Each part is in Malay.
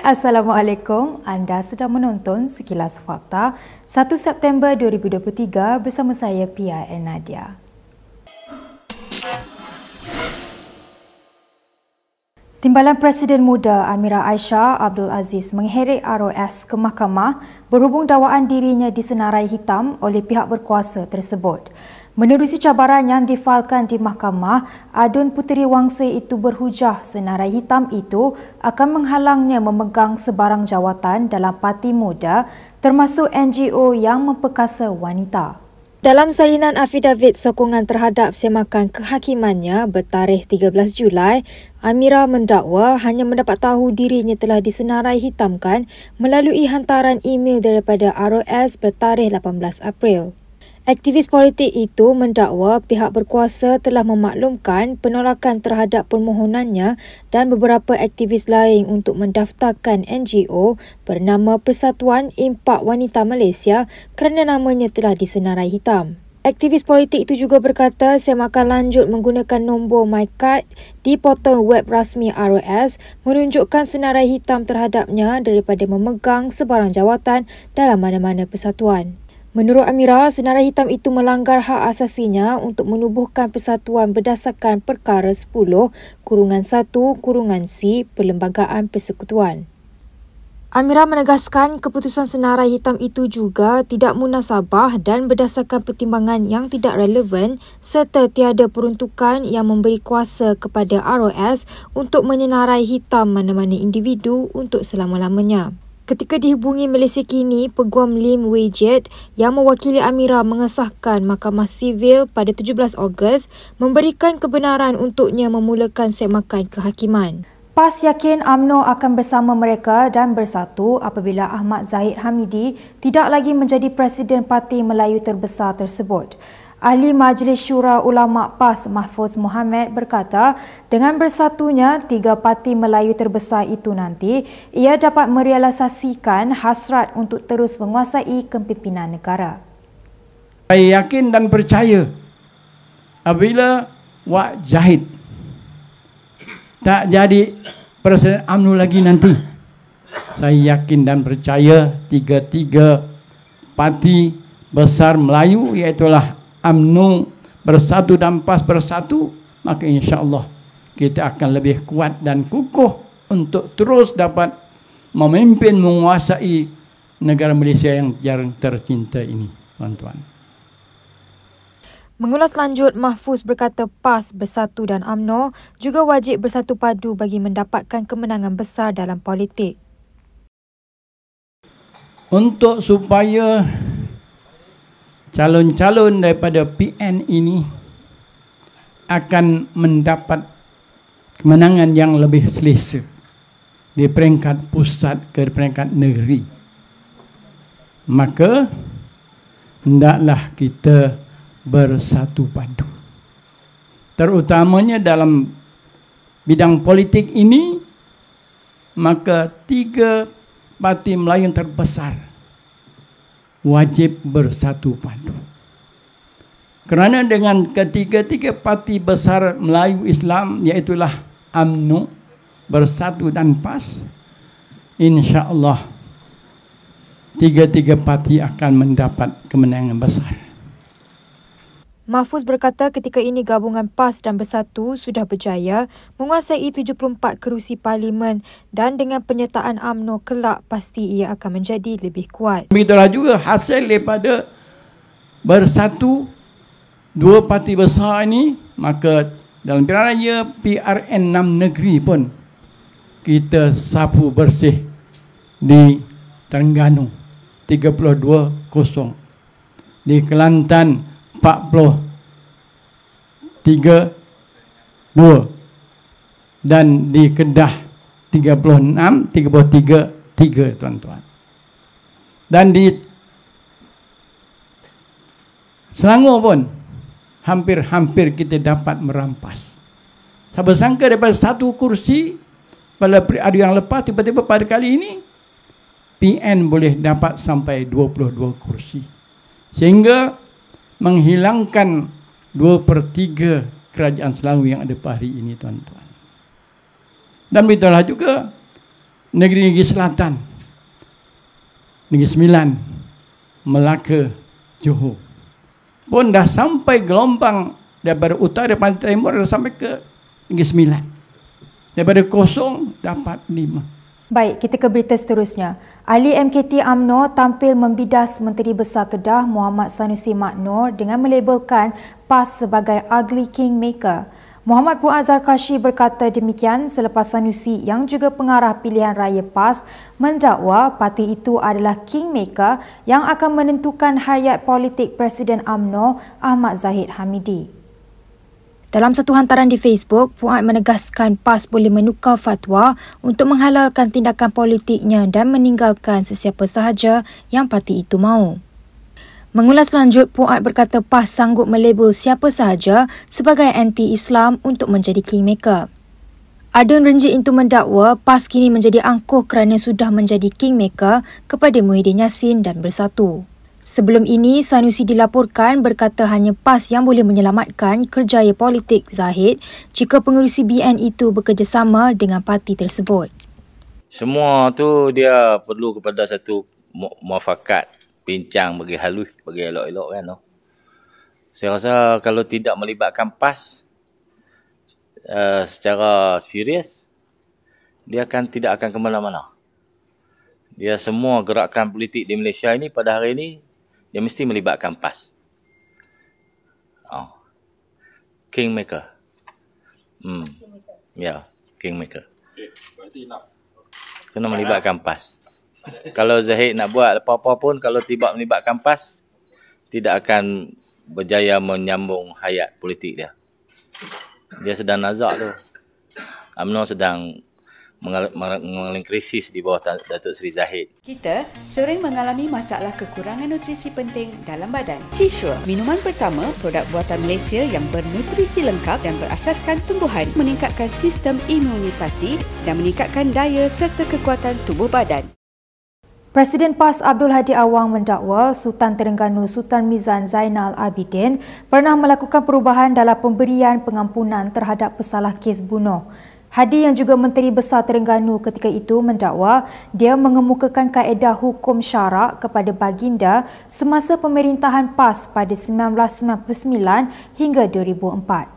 Assalamualaikum. Anda sedang menonton Sekilas Fakta 1 September 2023 bersama saya PIN Nadia. Timbalan Presiden Muda Amira Aisyah Abdul Aziz mengheret ROS ke mahkamah berhubung dakwaan dirinya disenarai hitam oleh pihak berkuasa tersebut. Menerusi cabaran yang difailkan di mahkamah, Adun Puteri Wangsi itu berhujah senarai hitam itu akan menghalangnya memegang sebarang jawatan dalam parti muda termasuk NGO yang memperkasa wanita. Dalam salinan afidavit sokongan terhadap semakan kehakimannya bertarikh 13 Julai, Amira mendakwa hanya mendapat tahu dirinya telah disenarai hitamkan melalui hantaran email daripada ROS bertarikh 18 April. Aktivis politik itu mendakwa pihak berkuasa telah memaklumkan penolakan terhadap permohonannya dan beberapa aktivis lain untuk mendaftarkan NGO bernama Persatuan Impak Wanita Malaysia kerana namanya telah disenarai hitam. Aktivis politik itu juga berkata semakan lanjut menggunakan nombor MyCard di portal web rasmi ROS menunjukkan senarai hitam terhadapnya daripada memegang sebarang jawatan dalam mana-mana persatuan. Menurut Amira, senarai hitam itu melanggar hak asasinya untuk menubuhkan persatuan berdasarkan Perkara 10-1-C Perlembagaan Persekutuan. Amira menegaskan keputusan senarai hitam itu juga tidak munasabah dan berdasarkan pertimbangan yang tidak relevan serta tiada peruntukan yang memberi kuasa kepada ROS untuk menyenarai hitam mana-mana individu untuk selama-lamanya. Ketika dihubungi Malaysia Kini, Peguam Lim Wee Jed yang mewakili Amira mengesahkan Mahkamah Sivil pada 17 Ogos memberikan kebenaran untuknya memulakan semakan kehakiman. PAS yakin UMNO akan bersama mereka dan bersatu apabila Ahmad Zahid Hamidi tidak lagi menjadi Presiden Parti Melayu terbesar tersebut. Ahli Majlis Syura Ulama PAS Mahfuz Mohamad berkata, dengan bersatunya tiga parti Melayu terbesar itu nanti, ia dapat merealisasikan hasrat untuk terus menguasai kepimpinan negara. Saya yakin dan percaya apabila Wak Zahid tak jadi Presiden UMNO lagi nanti, saya yakin dan percaya tiga-tiga parti besar Melayu iaitulah UMNO bersatu dan PAS bersatu, maka insya-Allah kita akan lebih kuat dan kukuh untuk terus dapat memimpin menguasai negara Malaysia yang jarang tercinta ini, tuan-tuan. Mengulas lanjut, Mahfuz berkata PAS bersatu dan UMNO juga wajib bersatu padu bagi mendapatkan kemenangan besar dalam politik. Untuk supaya calon-calon daripada PN ini akan mendapat kemenangan yang lebih selesa di peringkat pusat ke peringkat negeri, maka hendaklah kita bersatu padu, terutamanya dalam bidang politik ini. Maka tiga parti Melayu yang terbesar wajib bersatu padu. Kerana dengan ketiga-tiga parti besar Melayu Islam, iaitulah UMNO, Bersatu dan PAS, insya-Allah tiga-tiga parti akan mendapat kemenangan besar. Mahfuz berkata ketika ini gabungan PAS dan Bersatu sudah berjaya menguasai 74 kerusi parlimen dan dengan penyertaan UMNO kelak pasti ia akan menjadi lebih kuat. Begitulah juga hasil daripada bersatu dua parti besar ini, maka dalam pilihan raya PRN 6 negeri pun kita sapu bersih di Terengganu 32-0, di Kelantan 43-2 dan di Kedah 36-33, tuan-tuan. Dan di Selangor pun hampir-hampir kita dapat merampas. Saya bersangka daripada satu kursi pada hari yang lepas, tiba-tiba pada kali ini PN boleh dapat sampai 22 kursi. Sehingga menghilangkan 2/3 kerajaan Selangor yang ada pada hari ini, tuan-tuan. Dan begitulah juga negeri-negeri selatan, Negeri Sembilan, Melaka, Johor. Pun dah sampai gelombang daripada utara pantai timur dah sampai ke Negeri Sembilan. Daripada 0 dapat 5. Baik, kita ke berita seterusnya. Ahli MKT UMNO tampil membidas Menteri Besar Kedah Muhammad Sanusi Maknor dengan melabelkan PAS sebagai ugly kingmaker. Muhammad Puan Zarkashi berkata demikian selepas Sanusi yang juga pengarah pilihan raya PAS mendakwa parti itu adalah kingmaker yang akan menentukan hayat politik Presiden UMNO Ahmad Zahid Hamidi. Dalam satu hantaran di Facebook, Puan menegaskan PAS boleh menukar fatwa untuk menghalalkan tindakan politiknya dan meninggalkan sesiapa sahaja yang parti itu mahu. Mengulas lanjut, Puan berkata PAS sanggup melabel siapa sahaja sebagai anti-Islam untuk menjadi kingmaker. Adun Renjit itu mendakwa PAS kini menjadi angkuh kerana sudah menjadi kingmaker kepada Muhyiddin Yassin dan Bersatu. Sebelum ini, Sanusi dilaporkan berkata hanya PAS yang boleh menyelamatkan kerjaya politik Zahid jika pengerusi BN itu bekerjasama dengan parti tersebut. Semua tu dia perlu kepada satu muafakat, bincang bagi halus, bagi elok-elok kan. Saya rasa kalau tidak melibatkan PAS secara serius, dia tidak akan ke mana-mana. Dia semua gerakan politik di Malaysia ini pada hari ini, dia mesti melibatkan PAS. Kingmaker. Ya, kingmaker. Berarti nak kena melibatkan PAS. Kalau Zahid nak buat apa-apa pun, kalau tidak melibatkan PAS, tidak akan berjaya menyambung hayat politik dia. Dia sedang nazak tu. UMNO sedang mengalami krisis di bawah Datuk Seri Zahid. Kita sering mengalami masalah kekurangan nutrisi penting dalam badan. Chisure, minuman pertama produk buatan Malaysia yang bernutrisi lengkap dan berasaskan tumbuhan, meningkatkan sistem imunisasi dan meningkatkan daya serta kekuatan tubuh badan. Presiden PAS Abdul Hadi Awang mendakwa Sultan Terengganu Sultan Mizan Zainal Abidin pernah melakukan perubahan dalam pemberian pengampunan terhadap pesalah kes bunuh. Hadi yang juga Menteri Besar Terengganu ketika itu mendakwa dia mengemukakan kaedah hukum syarak kepada baginda semasa pemerintahan PAS pada 1999 hingga 2004.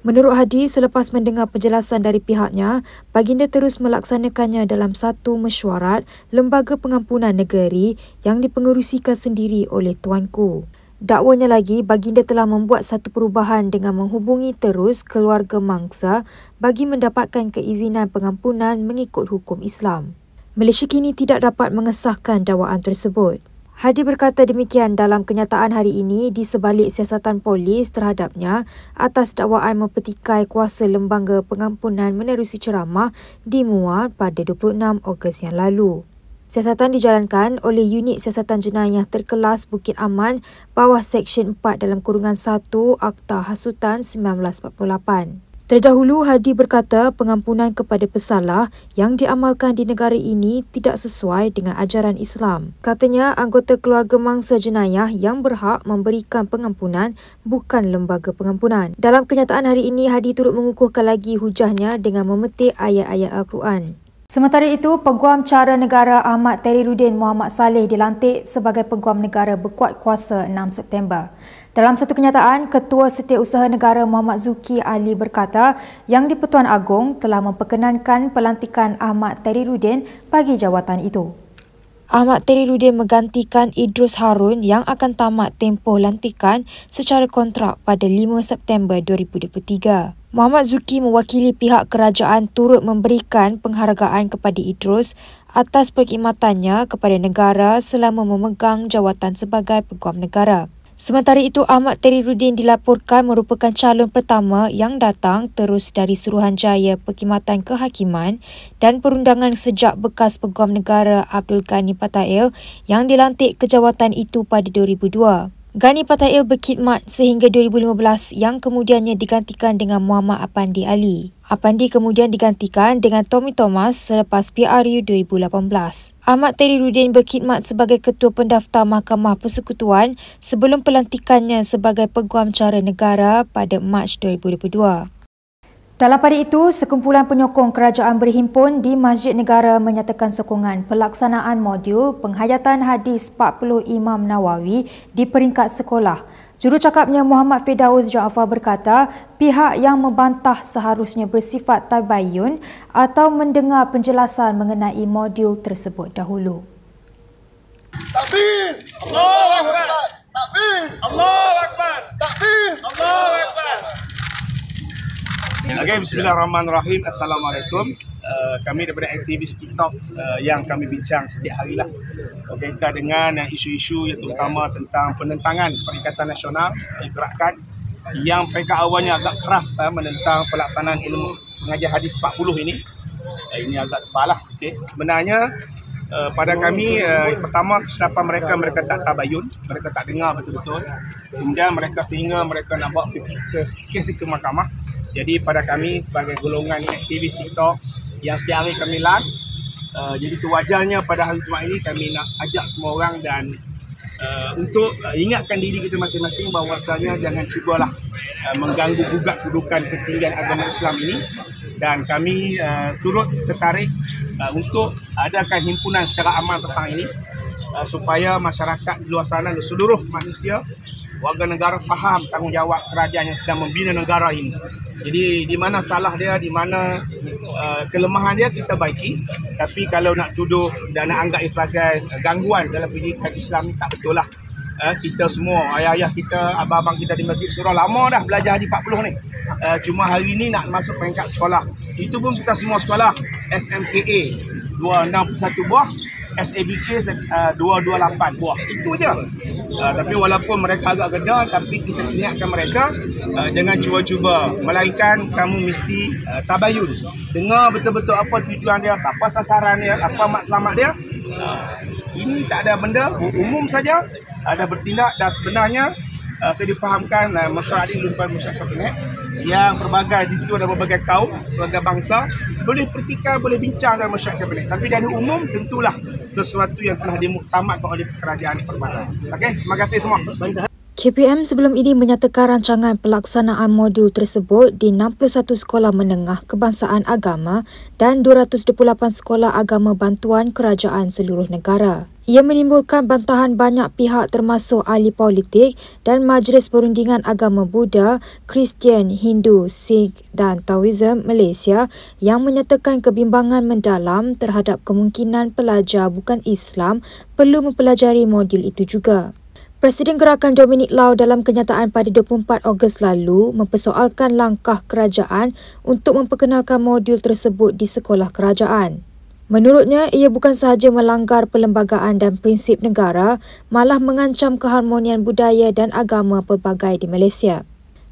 Menurut Hadi, selepas mendengar penjelasan dari pihaknya, baginda terus melaksanakannya dalam satu mesyuarat Lembaga Pengampunan Negeri yang dipengerusikan sendiri oleh Tuanku. Dakwanya lagi, baginda telah membuat satu perubahan dengan menghubungi terus keluarga mangsa bagi mendapatkan keizinan pengampunan mengikut hukum Islam. Malaysia kini tidak dapat mengesahkan dakwaan tersebut. Hadi berkata demikian dalam kenyataan hari ini di sebalik siasatan polis terhadapnya atas dakwaan mempetikai kuasa Lembaga Pengampunan menerusi ceramah di Muar pada 26 Ogos yang lalu. Siasatan dijalankan oleh Unit Siasatan Jenayah Terkelas Bukit Aman bawah Seksyen 4 dalam kurungan 1 Akta Hasutan 1948. Terdahulu, Hadi berkata pengampunan kepada pesalah yang diamalkan di negara ini tidak sesuai dengan ajaran Islam. Katanya, anggota keluarga mangsa jenayah yang berhak memberikan pengampunan bukan lembaga pengampunan. Dalam kenyataan hari ini, Hadi turut mengukuhkan lagi hujahnya dengan memetik ayat-ayat Al-Quran. Sementara itu, Peguam Cara Negara Ahmad Teriruddin Muhammad Saleh dilantik sebagai Peguam Negara berkuat kuasa 6 September. Dalam satu kenyataan, Ketua Setiausaha Negara Muhammad Zuki Ali berkata Yang di-Pertuan Agong telah memperkenankan pelantikan Ahmad Teriruddin bagi jawatan itu. Ahmad Teriruddin menggantikan Idrus Harun yang akan tamat tempoh lantikan secara kontrak pada 5 September 2023. Muhammad Zuki mewakili pihak kerajaan turut memberikan penghargaan kepada Idrus atas perkhidmatannya kepada negara selama memegang jawatan sebagai Peguam Negara. Sementara itu, Ahmad Teriruddin dilaporkan merupakan calon pertama yang datang terus dari Suruhanjaya Perkhidmatan Kehakiman dan Perundangan sejak bekas Peguam Negara Abdul Ghani Patail yang dilantik ke jawatan itu pada 2002. Ghani Patail berkhidmat sehingga 2015 yang kemudiannya digantikan dengan Muhammad Apandi Ali. Apandi kemudian digantikan dengan Tommy Thomas selepas PRU 2018. Ahmad Teriruddin berkhidmat sebagai Ketua Pendaftar Mahkamah Persekutuan sebelum pelantikannya sebagai Peguam Cara Negara pada Mac 2022. Dalam pada itu, sekumpulan penyokong kerajaan berhimpun di Masjid Negara menyatakan sokongan pelaksanaan modul penghayatan hadis 40 Imam Nawawi di peringkat sekolah. Jurucakapnya Muhammad Firdaus Jaafar berkata, pihak yang membantah seharusnya bersifat tabayun atau mendengar penjelasan mengenai modul tersebut dahulu. Takbir! Allahu Akbar! Takbir! Allahu Akbar! Takbir! Allahu Akbar! Okay, bismillahirrahmanirrahim. Assalamualaikum. Kami daripada aktivis TikTok yang kami bincang setiap hari lah berkaitan dengan isu-isu yang terutama tentang penentangan Perikatan Nasional Gerakan yang peringkat awalnya agak keras menentang pelaksanaan ilmu pengajian hadis 40 ini. Ini agak tebal lah. Okay. Sebenarnya pada kami pertama kesilapan mereka tak tabayun, mereka tak dengar betul-betul, kemudian sehingga mereka nak bawa kes ke mahkamah. Jadi pada kami sebagai golongan aktivis TikTok yang setiap hari kami live, jadi sewajarnya pada hari Jumaat ini kami nak ajak semua orang dan untuk ingatkan diri kita masing-masing bahawasanya jangan cubalah mengganggu gugat kedudukan ketinggian agama Islam ini, dan kami turut tertarik untuk adakan himpunan secara aman tentang ini supaya masyarakat di luar sana dan seluruh manusia warga negara faham tanggungjawab kerajaan yang sedang membina negara ini. Jadi di mana salah dia, di mana kelemahan dia kita baiki. Tapi kalau nak tuduh dan nak anggap sebagai gangguan dalam pendidikan Islam tak betul lah. Kita semua, ayah-ayah kita, abang-abang kita di Masjid Surah lama dah belajar haji 40 ni. Cuma hari ni nak masuk peringkat sekolah. Itu pun kita semua sekolah SMKA 261 buah, SABK 228 buah. Itu je. Tapi walaupun mereka agak geda, tapi kita ingatkan mereka jangan cuba-cuba. Melainkan kamu mesti tabayun. Dengar betul-betul apa tujuan dia, siapa sasaran dia, apa matlamat dia. Ini tak ada benda, umum saja ada bertindak, dan sebenarnya saya difahamkan masyarakat ini merupakan masyarakat kabinet yang berbagai, di situ ada berbagai kaum, berbagai bangsa, boleh pertikaian, boleh bincang dalam masyarakat kabinet. Tapi dari umum tentulah sesuatu yang telah dimuktamadkan oleh kerajaan perbanan. Okey, terima kasih semua. KPM sebelum ini menyatakan rancangan pelaksanaan modul tersebut di 61 sekolah menengah kebangsaan agama dan 228 sekolah agama bantuan kerajaan seluruh negara. Ia menimbulkan bantahan banyak pihak termasuk ahli politik dan Majlis Perundingan Agama Buddha, Kristian, Hindu, Sikh dan Taoism Malaysia yang menyatakan kebimbangan mendalam terhadap kemungkinan pelajar bukan Islam perlu mempelajari modul itu juga. Presiden Gerakan Dominic Lau dalam kenyataan pada 24 Ogos lalu mempersoalkan langkah kerajaan untuk memperkenalkan modul tersebut di sekolah kerajaan. Menurutnya, ia bukan sahaja melanggar perlembagaan dan prinsip negara, malah mengancam keharmonian budaya dan agama pelbagai di Malaysia.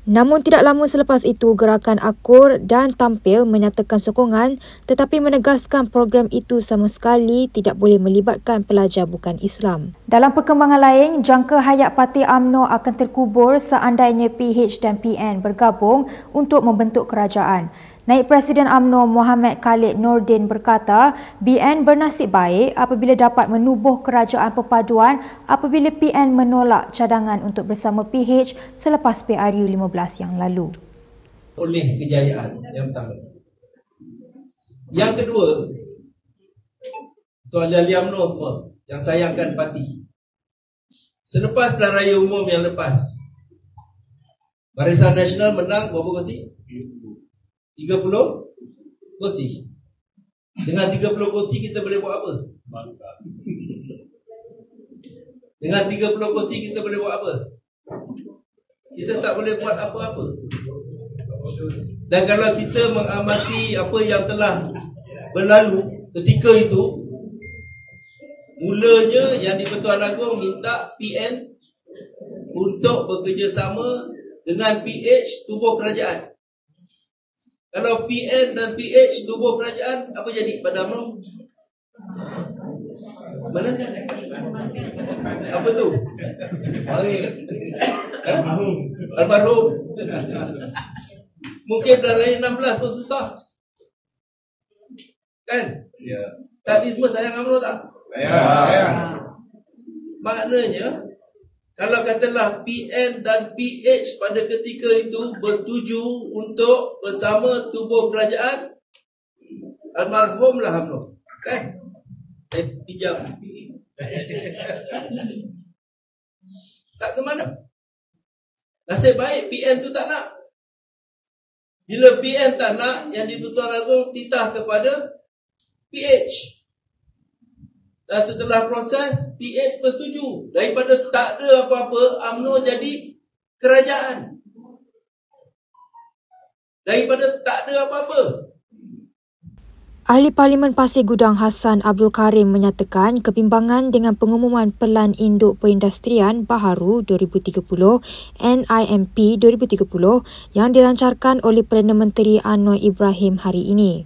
Namun tidak lama selepas itu, Gerakan Akur dan Tampil menyatakan sokongan tetapi menegaskan program itu sama sekali tidak boleh melibatkan pelajar bukan Islam. Dalam perkembangan lain, jangka hayat Parti UMNO akan terkubur seandainya PH dan PN bergabung untuk membentuk kerajaan. Naib Presiden UMNO Muhammad Khalid Nordin berkata, BN bernasib baik apabila dapat menubuh kerajaan perpaduan apabila PN menolak cadangan untuk bersama PH selepas PRU 15 yang lalu. Oleh kejayaan yang pertama. Yang kedua, tuan-tuan UMNO semua yang sayangkan parti. Selepas pilihan raya umum yang lepas, Barisan Nasional menang berapa kursi? 30 kursi. Dengan 30 kursi kita boleh buat apa? Dengan 30 kursi kita boleh buat apa? Kita tak boleh buat apa-apa. Dan kalau kita mengamati apa yang telah berlalu ketika itu, mulanya yang di-Pertuan Agong minta PN untuk bekerjasama dengan PH tubuh kerajaan. Kalau PN dan PH tubuh kerajaan, apa jadi pada UMNO? Mana? Apa tu? Almarhum. Mungkin dah lahir 16 pun susah. Kan? Ya. Tapi semua sayang UMNO tak? Ya. Maknanya Kalau katalah PN dan PH pada ketika itu bersetuju untuk bersama tubuh kerajaan, almarhumlah UMNO. Kan? Saya pinjam. Tak ke mana? Nasib baik PN tu tak nak. Bila PN tak nak, yang di-Pertuan Agong titah kepada PH. Dan setelah proses, PH bersetuju. Daripada tak ada apa-apa, UMNO jadi kerajaan. Daripada tak ada apa-apa. Ahli Parlimen Pasir Gudang Hassan Abdul Karim menyatakan kebimbangan dengan pengumuman Pelan Induk Perindustrian Baharu 2030 NIMP 2030 yang dilancarkan oleh Perdana Menteri Anwar Ibrahim hari ini.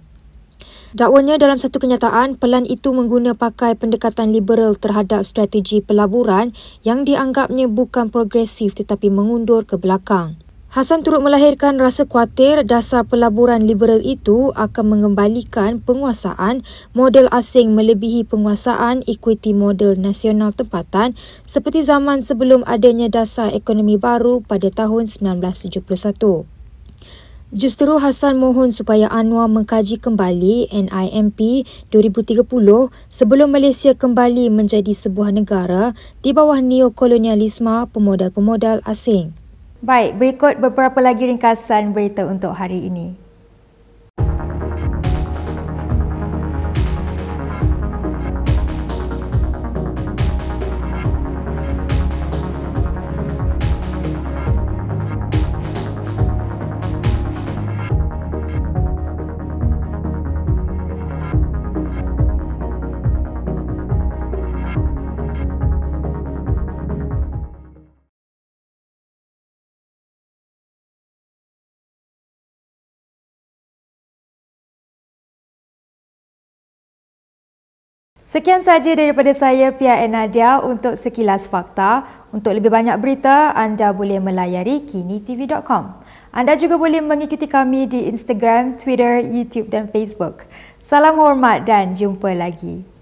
Dakwanya dalam satu kenyataan, pelan itu mengguna pakai pendekatan liberal terhadap strategi pelaburan yang dianggapnya bukan progresif tetapi mengundur ke belakang. Hassan turut melahirkan rasa khawatir dasar pelaburan liberal itu akan mengembalikan penguasaan model asing melebihi penguasaan equity model nasional tempatan seperti zaman sebelum adanya dasar ekonomi baru pada tahun 1971. Justru Hassan mohon supaya Anwar mengkaji kembali NIMP 2030 sebelum Malaysia kembali menjadi sebuah negara di bawah neokolonialisme pemodal-pemodal asing. Baik, berikut beberapa lagi ringkasan berita untuk hari ini. Sekian sahaja daripada saya, Pia Nadia, untuk Sekilas Fakta. Untuk lebih banyak berita, anda boleh melayari kinitv.com. Anda juga boleh mengikuti kami di Instagram, Twitter, YouTube dan Facebook. Salam hormat dan jumpa lagi.